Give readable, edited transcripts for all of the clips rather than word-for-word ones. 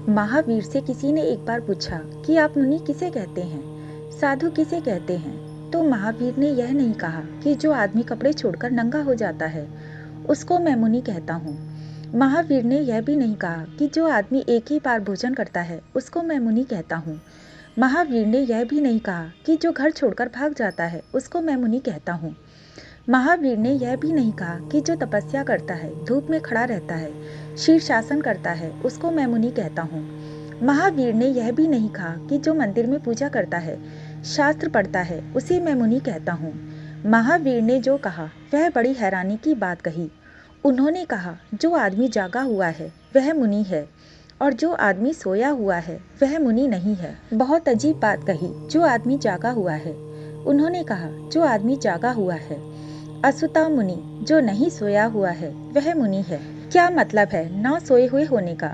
महावीर से किसी ने एक बार पूछा कि आप मुनि किसे कहते हैं, साधु किसे कहते हैं। तो महावीर ने यह नहीं कहा कि जो आदमी कपड़े छोड़कर नंगा हो जाता है उसको मैं मुनि कहता हूँ। महावीर ने यह भी नहीं कहा कि जो आदमी एक ही बार भोजन करता है उसको मैं मुनि कहता हूँ। महावीर ने यह भी नहीं कहा कि जो घर छोड़कर भाग जाता है उसको मैं मुनि कहता हूँ। महावीर ने यह भी नहीं कहा कि जो तपस्या करता है, धूप में खड़ा रहता है, शीर्षासन करता है, उसको मैं मुनि कहता हूँ। महावीर ने यह भी नहीं कहा कि जो मंदिर में पूजा करता है, शास्त्र पढ़ता है, उसे मैं मुनि कहता हूँ। महावीर ने जो कहा वह बड़ी हैरानी की बात कही। उन्होंने कहा जो आदमी जागा हुआ है वह मुनि है और जो आदमी सोया हुआ है वह मुनि नहीं है। बहुत अजीब बात कही, जो आदमी जागा हुआ है। उन्होंने कहा जो आदमी जागा हुआ है असुता मुनि, जो नहीं सोया हुआ है वह मुनि है। क्या मतलब है न सोए हुए होने का?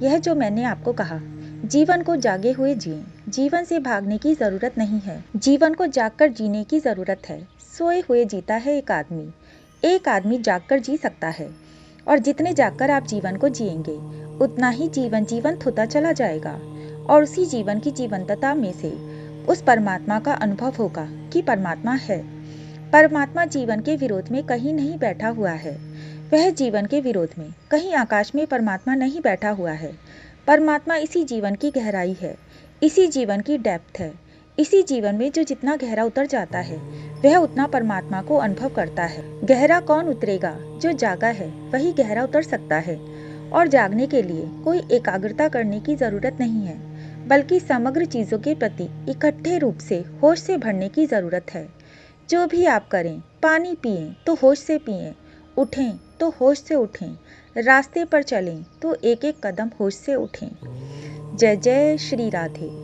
यह जो मैंने आपको कहा, जीवन को जागे हुए जिए, जीवन से भागने की जरूरत नहीं है, जीवन को जागकर जीने की जरूरत है। सोए हुए जीता है एक आदमी जागकर जी सकता है और जितने जागकर आप जीवन को जिएंगे उतना ही जीवन जीवंत होता चला जाएगा और उसी जीवन की जीवंतता में से उस परमात्मा का अनुभव होगा कि परमात्मा है। परमात्मा जीवन के विरोध में कहीं नहीं बैठा हुआ है। वह जीवन के विरोध में कहीं आकाश में परमात्मा नहीं बैठा हुआ है। परमात्मा इसी जीवन की गहराई है, इसी जीवन की डेप्थ है। इसी जीवन में जो जितना गहरा उतर जाता है वह उतना परमात्मा को अनुभव करता है। गहरा कौन उतरेगा? जो जागा है वही गहरा उतर सकता है। और जागने के लिए कोई एकाग्रता करने की जरूरत नहीं है, बल्कि समग्र चीजों के प्रति इकट्ठे रूप से होश से भरने की जरूरत है। जो भी आप करें, पानी पिएं तो होश से पिएं, उठें तो होश से उठें, रास्ते पर चलें तो एक एक कदम होश से उठें। जय जय श्री राधे।